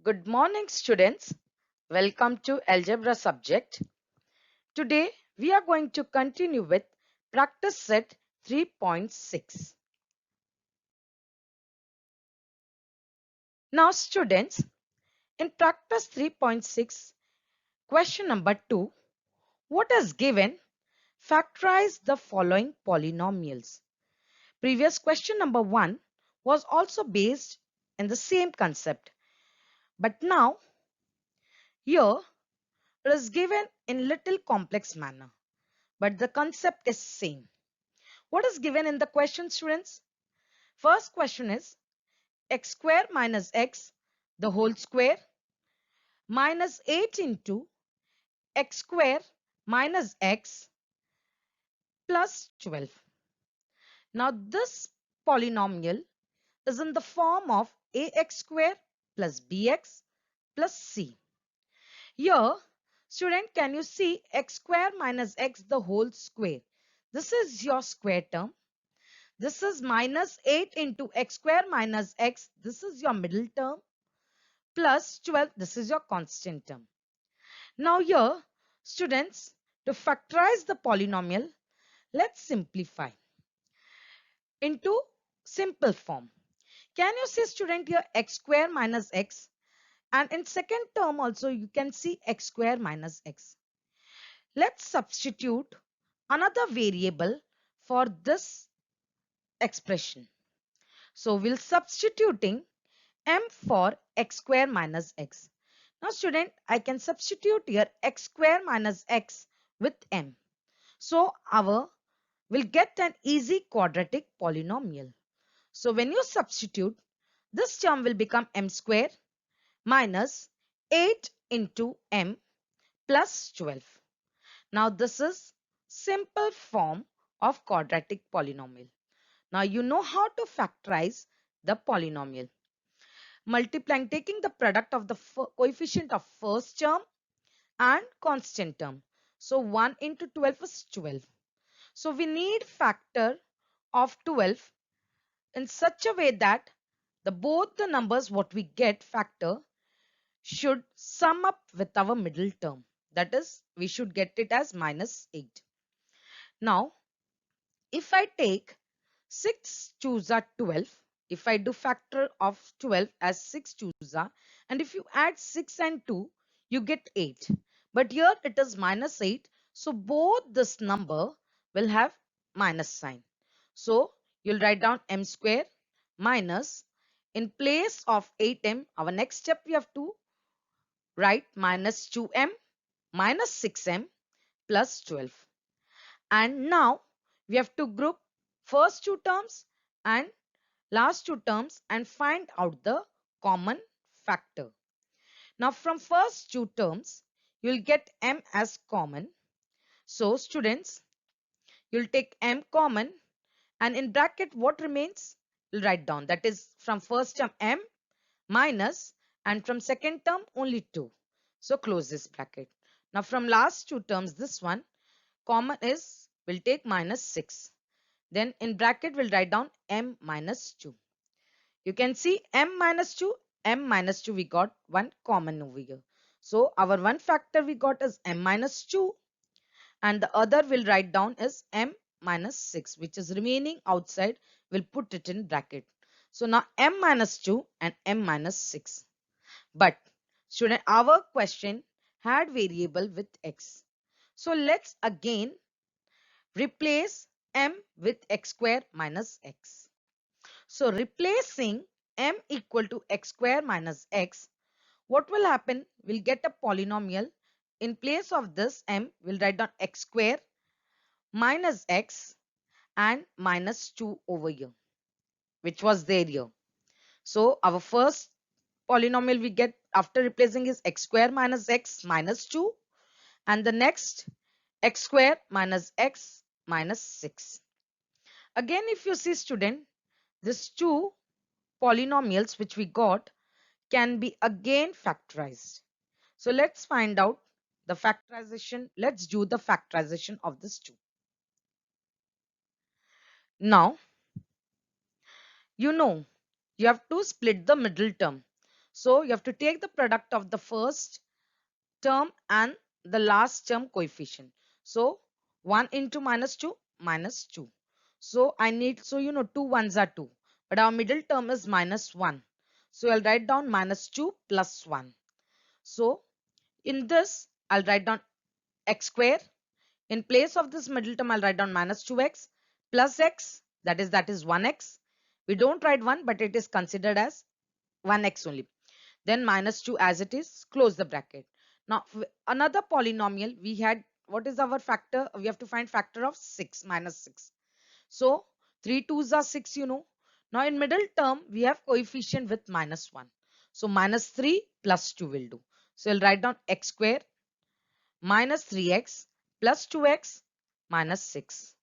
Good morning, students. Welcome to Algebra subject. Today, we are going to continue with practice set 3.6. Now, students, in practice 3.6, question number 2, what is given? Factorize the following polynomials. Previous question number 1 was also based in the same concept. But now, here, it is given in little complex manner. But the concept is same. What is given in the question, students? First question is x square minus x the whole square minus 8 into x square minus x plus 12. Now this polynomial is in the form of ax square plus bx plus c. Here, student, can you see x square minus x the whole square? This is your square term. This is minus 8 into x square minus x. This is your middle term. Plus 12. This is your constant term. Now here, students, to factorize the polynomial, let's simplify into simple form. Can you see, student, here x square minus x? And in second term also you can see x square minus x. Let's substitute another variable for this expression. So we'll substituting m for x square minus x. Now student, I can substitute here x square minus x with m. So we'll get an easy quadratic polynomial. So when you substitute, this term will become m square minus 8 into m plus 12. Now this is simple form of quadratic polynomial. Now you know how to factorize the polynomial. Multiplying, taking the product of the coefficient of first term and constant term. So 1 into 12 is 12. So we need factor of 12 in such a way that both the numbers what we get factor should sum up with our middle term. That is, we should get it as minus 8. Now, if I take 6 twos are 12, if I do factor of 12 as 6 twos are, and if you add 6 and 2, you get 8. But here it is minus 8. So both this number will have minus sign. So you'll write down m square minus, in place of 8m, our next step we have to write minus 2m minus 6m plus 12. And now we have to group first two terms and last two terms and find out the common factor. Now from first two terms, you'll get m as common. So students, you'll take m common, and in bracket what remains? You'll write down, that is from first term m minus, and from second term only 2. So close this bracket. Now from last two terms, this one common is, we'll take minus 6. Then in bracket we'll write down m minus 2. You can see m minus 2, we got one common over here. So our one factor we got is m minus 2, and the other we'll write down is m minus 6, which is remaining outside. We'll put it in bracket. So now m minus 2 and m minus 6. But student, our question had variable with x. So let's again replace m with x square minus x. So replacing m equal to x square minus x, what will happen? We'll get a polynomial. In place of this m, we'll write down x square minus x and minus 2 over here, which was there here. So our first polynomial we get after replacing is x square minus x minus 2, and the next x square minus x minus 6. Again, if you see, student, these two polynomials which we got can be again factorized. So let's find out the factorization. Let's do the factorization of this two. Now, you know, you have to split the middle term. So you have to take the product of the first term and the last term coefficient. So 1 into minus 2 minus 2. So I need, so 2 ones are 2, but our middle term is minus 1. So I'll write down minus 2 plus 1. So in this I'll write down x square. In place of this middle term I'll write down minus 2x plus x, that is 1x. We don't write 1, but it is considered as 1x only. Then minus 2 as it is, close the bracket. Now another polynomial we had, what is our factor? We have to find factor of 6, minus 6. So 3 twos are 6, Now in middle term we have coefficient with minus 1. So minus 3 plus 2 will do. So I'll write down x square minus 3x plus 2x minus 6.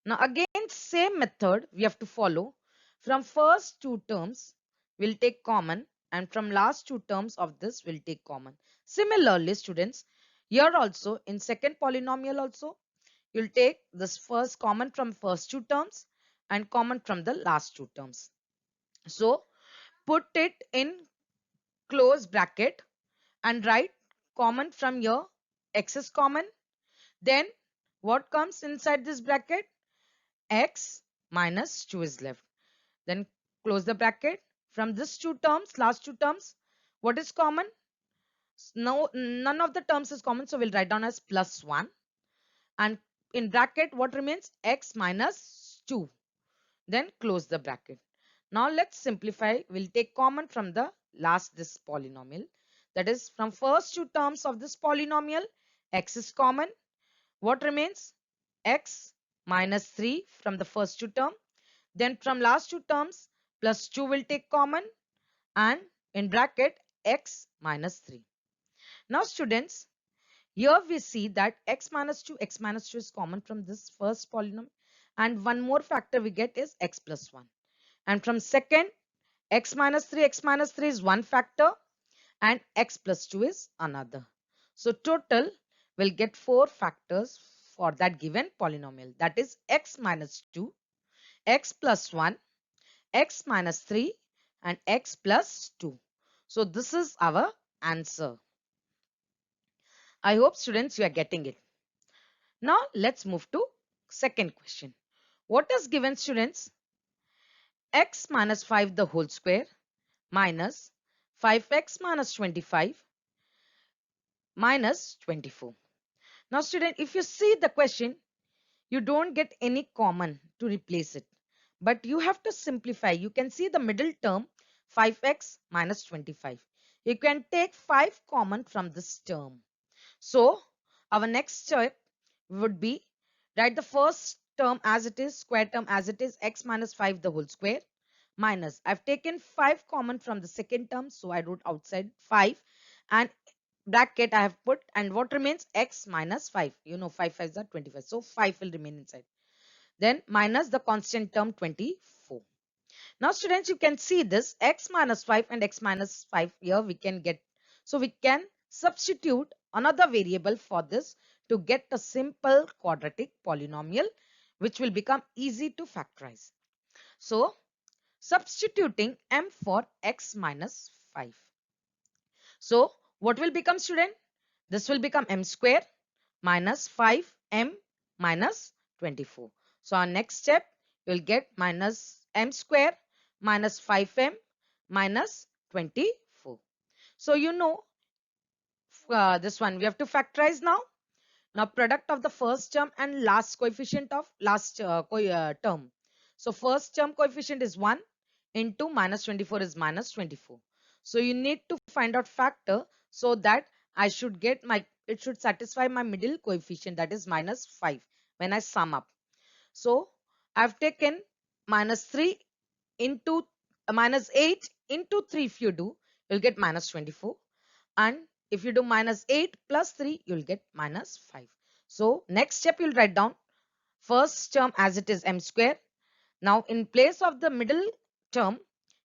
Now again same method we have to follow. From first two terms we'll take common, and from last two terms of this we'll take common. Similarly students, here also in second polynomial also you'll take this first common from first two terms and common from the last two terms. So put it in close bracket and write common from here, x is common. Then what comes inside this bracket? X minus 2 is left. Then close the bracket. From these two terms, last two terms, what is common? No, none of the terms is common, so we'll write down as plus 1. And in bracket, what remains? X minus 2. Then close the bracket. Now let's simplify. We'll take common from the last this polynomial. That is, from first two terms of this polynomial, x is common. What remains? X minus 3 from the first two term. Then from last two terms, plus 2 will take common, and in bracket x minus 3. Now students, here we see that x minus 2 is common from this first polynomial, and one more factor we get is x plus 1. And from second, x minus 3 is one factor, and x plus 2 is another. So total will get 4 factors for that given polynomial. That is x minus 2, x plus 1, x minus 3, and x plus 2. So this is our answer. I hope students you are getting it. Now let's move to second question. What is given students? X minus 5 the whole square minus 5x minus 25 minus 24. Now student, if you see the question, you don't get any common to replace it, but you have to simplify. You can see the middle term 5x minus 25. You can take 5 common from this term. So our next step would be write the first term as it is, square term as it is, x minus 5 the whole square minus, I've taken 5 common from the second term, so I wrote outside 5, and bracket I have put, and what remains? X minus 5. 5 5s are 25, so 5 will remain inside. Then minus the constant term 24. Now students, you can see this x minus 5 and x minus 5 here we can get. So we can substitute another variable for this to get a simple quadratic polynomial which will become easy to factorize. So substituting m for x minus 5. So what will become, student? This will become m square minus 5m minus 24. So our next step, you will get minus m square minus 5m minus 24. So this one we have to factorize now. Now product of the first term and last coefficient of last term. So first term coefficient is 1 into minus 24 is minus 24. So you need to find out factor so that it should satisfy my middle coefficient, that is minus 5 when I sum up. So I've taken minus 3 into minus 8 into 3. If you do, you'll get minus 24. And if you do minus 8 plus 3, you'll get minus 5. So next step, you'll write down first term as it is m square. Now in place of the middle term,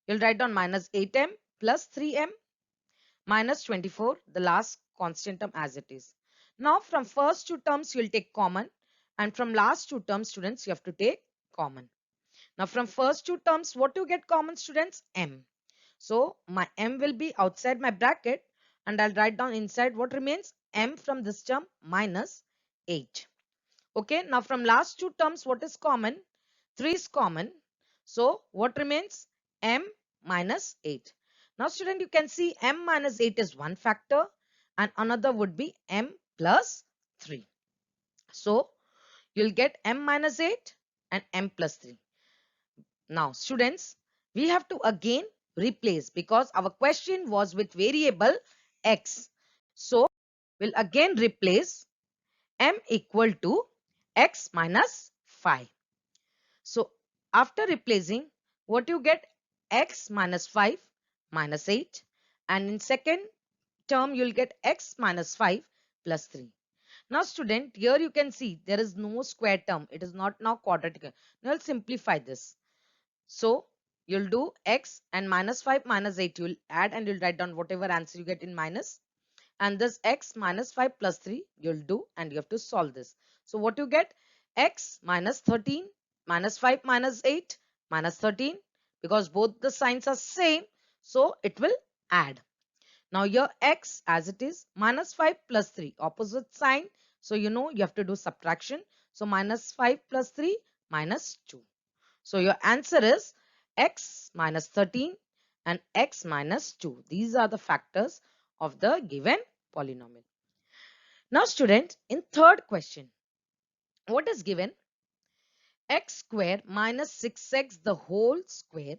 you'll write down minus 8m plus 3m minus 24, the last constant term as it is. Now from first two terms, you'll take common, and from last two terms, students, you have to take common. Now from first two terms, what you get common, students? M. So my m will be outside my bracket and I'll write down inside what remains, m from this term minus 8. Okay, now from last two terms, what is common? 3 is common. So what remains? M minus 8. Now student, you can see m minus 8 is one factor and another would be m plus 3. So you'll get m minus 8 and m plus 3. Now students, we have to again replace because our question was with variable x. So we'll again replace m equal to x minus 5. So after replacing, what you get? X minus 5 minus 8, and in second term you'll get x minus 5 plus 3. Now student, here you can see there is no square term. It is not now quadratic. Now I'll simplify this. So you'll do x and minus 5 minus 8 you'll add and you'll write down whatever answer you get in minus, and this x minus 5 plus 3 you'll do and you have to solve this. So what you get? X minus 13 minus 5 minus 8 minus 13, because both the signs are same, so it will add. Now your x as it is minus 5 plus 3 opposite sign, so you know you have to do subtraction. So minus 5 plus 3 minus 2. So your answer is x minus 13 and x minus 2. These are the factors of the given polynomial. Now student, in third question, what is given? X square minus 6x the whole square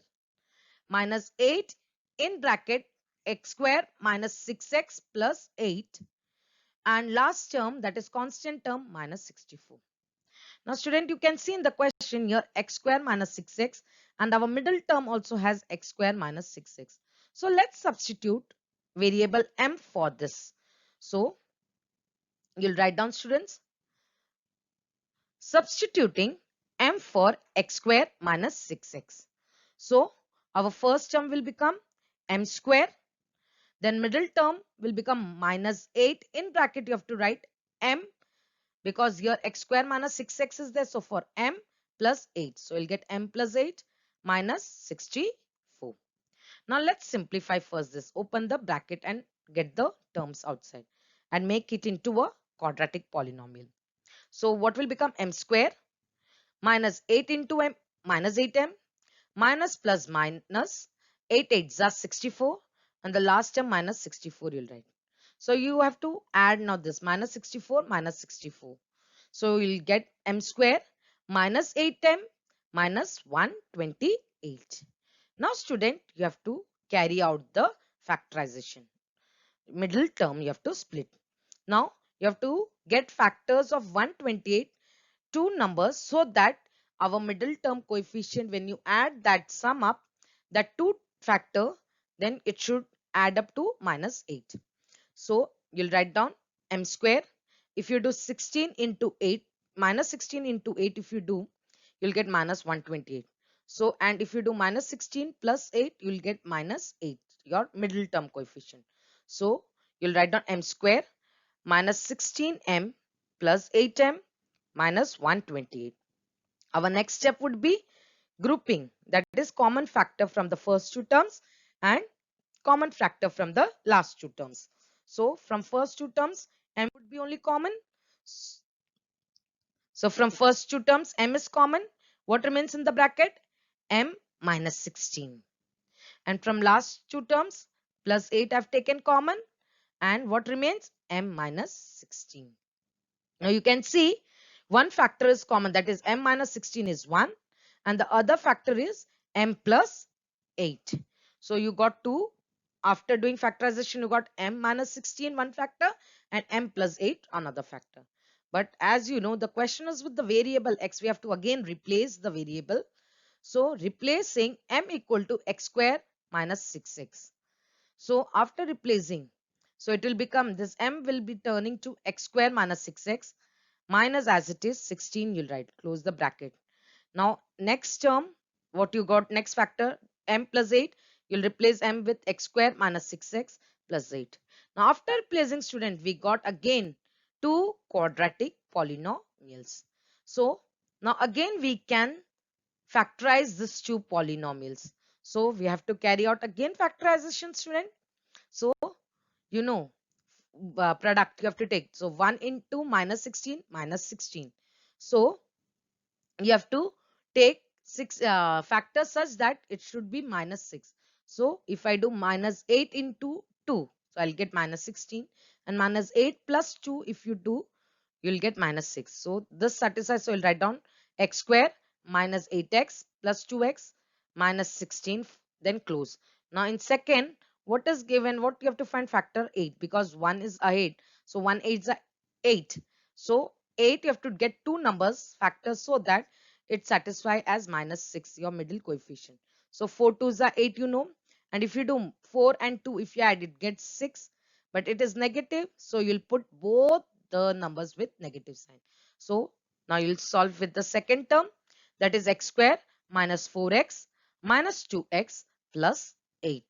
minus 8 in bracket x square minus 6x plus 8, and last term, that is constant term, minus 64. Now student, you can see in the question here x square minus 6x, and our middle term also has x square minus 6x. So let's substitute variable m for this. So you'll write down, students, substituting m for x square minus 6x. So our first term will become m square, then middle term will become minus 8 in bracket you have to write m, because here x square minus 6x is there, so for m plus 8, so you'll get m plus 8 minus 64. Now let's simplify first this. Open the bracket and get the terms outside and make it into a quadratic polynomial. So what will become? M square minus 8 into m minus 8m minus plus minus 8 8s are 64, and the last term minus 64 you'll write. So you have to add now this minus 64 minus 64. So you'll get m square minus 8m minus 128. Now student, you have to carry out the factorization. Middle term you have to split. Now you have to get factors of 128 two numbers, so that our middle term coefficient, when you add that sum up, that two factor, then it should add up to minus 8. So you'll write down m square. If you do 16 into 8, minus 16 into 8 if you do, you'll get minus 128. So, and if you do minus 16 plus 8, you'll get minus 8, your middle term coefficient. So you'll write down m square minus 16m plus 8m minus 128. Our next step would be grouping, that is common factor from the first two terms and common factor from the last two terms. So from first two terms, m would be only common. So from first two terms, m is common. What remains in the bracket? M minus 16. And from last two terms, plus 8 I've taken common. And what remains? M minus 16. Now you can see one factor is common, that is m minus 16 is 1, and the other factor is m plus 8. So you got 2. After doing factorization, you got m minus 16 one factor and m plus 8 another factor. But as you know, the question is with the variable x. We have to again replace the variable. So replacing m equal to x square minus 6x. So after replacing, so it will become this m will be turning to x square minus 6x minus as it is 16, you'll write, close the bracket. Now next term, what you got, next factor m plus 8, you'll replace m with x square minus 6x plus 8. Now after replacing, student, we got again two quadratic polynomials. So now again we can factorize these two polynomials. So we have to carry out again factorization, student. So you know, product you have to take. So 1 into minus 16 minus 16. So you have to take six factors such that it should be minus 6. So if I do minus 8 into 2, so I'll get minus 16, and minus 8 plus 2, if you do, you'll get minus 6. So this satisfies. So I'll write down x square minus 8x plus 2x minus 16, then close. Now in second, what is given? What you have to find? Factor 8, because 1 is ahead. So 1 8 is 8. So 8, you have to get two numbers factors so that it satisfy as minus 6, your middle coefficient. So 4 2s are 8, you know. And if you do 4 and 2, if you add, it gets 6. But it is negative. So you'll put both the numbers with negative sign. So now you'll solve with the second term, that is x square minus 4x minus 2x plus 8.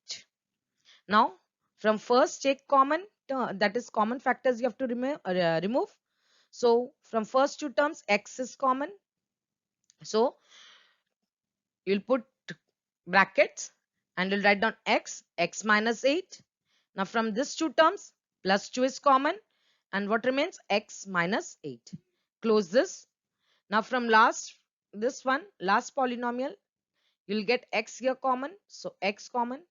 Now from first take common, that is common factors you have to remove. So from first two terms, x is common. So you'll put brackets and you'll write down x minus 8. Now from these two terms, plus 2 is common, and what remains? X minus 8. Close this. Now from this one, last polynomial, you'll get x here common. So x common.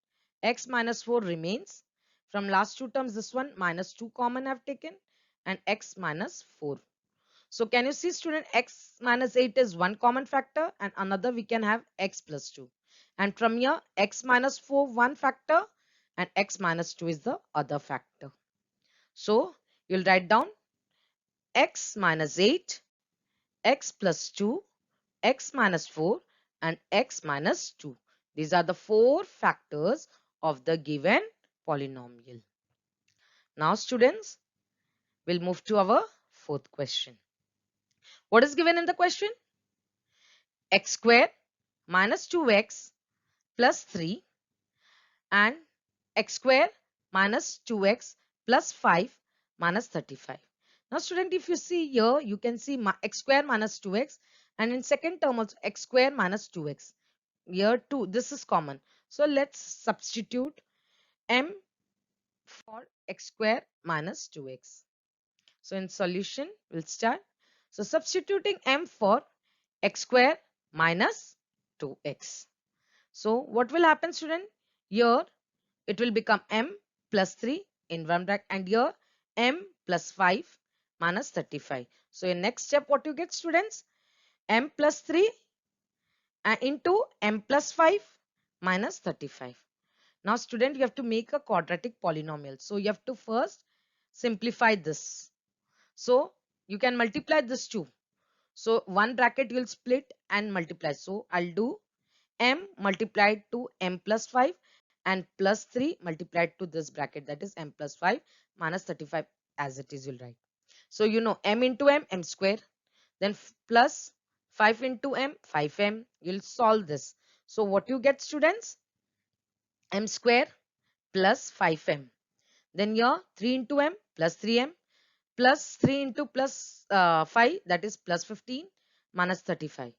X minus 4 remains. From last two terms, this one minus 2 common I've taken, and x minus 4. So can you see, student, x minus 8 is one common factor, and another we can have x plus 2. And from here, x minus 4 one factor, and x minus 2 is the other factor. So you'll write down x minus 8, x plus 2, x minus 4, and x minus 2. These are the four factors of the given polynomial. Now students, we'll move to our fourth question. What is given in the question? X square minus 2x plus 3 and x square minus 2x plus 5 minus 35. Now student, if you see here, you can see x square minus 2x, and in second term also x square minus 2x. Here too, this is common. So let's substitute m for x square minus 2x. So in solution, we'll start. So substituting m for x square minus 2x. So what will happen, student? Here it will become m plus 3 in one bracket, and here m plus 5 minus 35. So in next step, what you get, students? M plus 3 into m plus 5 minus 35. Now student, you have to make a quadratic polynomial. So you have to first simplify this. So you can multiply this too. So one bracket you'll split and multiply. So I'll do m multiplied to m plus 5 and plus 3 multiplied to this bracket, that is m plus 5 minus 35, as it is you'll write. So you know m into m square, then plus 5 into m 5m. You'll solve this. So what you get, students? M square plus 5m. Then here 3 into m plus 3m plus 3 into plus 5, that is plus 15 minus 35.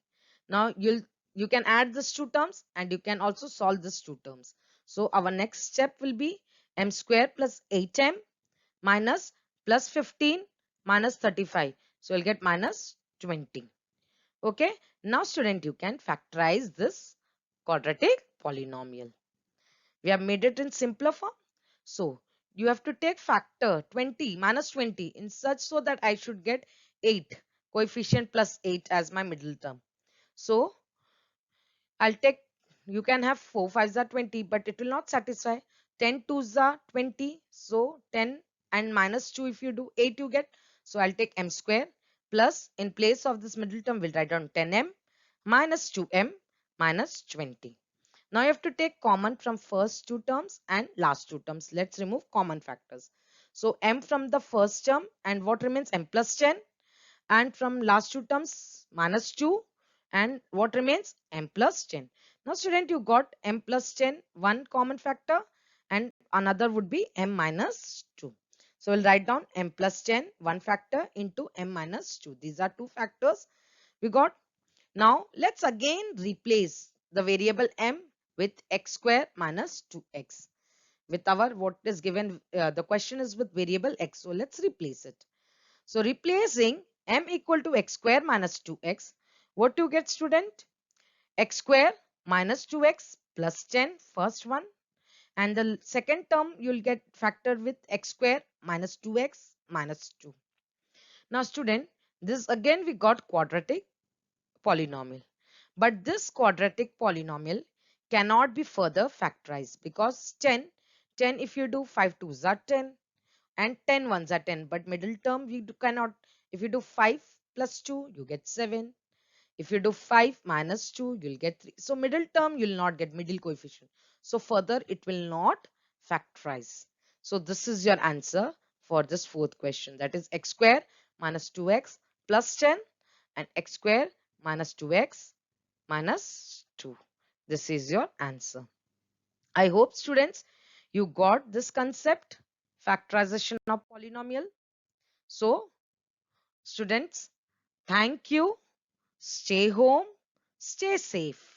Now you can add these two terms and you can also solve these two terms. So our next step will be m square plus 8m minus plus 15 minus 35. So you'll get minus 20. Okay. Now student, you can factorize this quadratic polynomial. We have made it in simpler form. So you have to take factor 20 minus 20 in such so that I should get 8 coefficient plus 8 as my middle term. So I'll take, you can have 4 5s are 20, but it will not satisfy. 10 2s are 20. So 10 and minus 2, if you do 8 you get. So I'll take m square plus, in place of this middle term we'll write down 10m minus 2m minus 20. Now you have to take common from first two terms and last two terms. Let's remove common factors. So m from the first term, and what remains? M plus 10, and from last two terms minus 2, and what remains? M plus 10. Now student, you got m plus 10 one common factor, and another would be m minus 2. So we'll write down m plus 10 one factor into m minus 2. These are two factors we got. Now let's again replace the variable m with x square minus 2x. With our what is given, the question is with variable x. So let's replace it. So replacing m equal to x square minus 2x, what you get, student? X square minus 2x plus 10, first one. And the second term you'll get factored with x square minus 2x minus 2. Now student, this again we got quadratic polynomial. But this quadratic polynomial cannot be further factorized because 10 if you do 5 2s are 10 and 10 ones are 10. But middle term we cannot. If you do 5 plus 2, you get 7. If you do 5 minus 2, you'll get 3. So middle term, you'll not get middle coefficient. So further, it will not factorize. So this is your answer for this fourth question. That is x square minus 2x plus 10 and x square minus 2x minus 2. This is your answer. I hope students, you got this concept, factorization of polynomial. So students, thank you. Stay home, stay safe.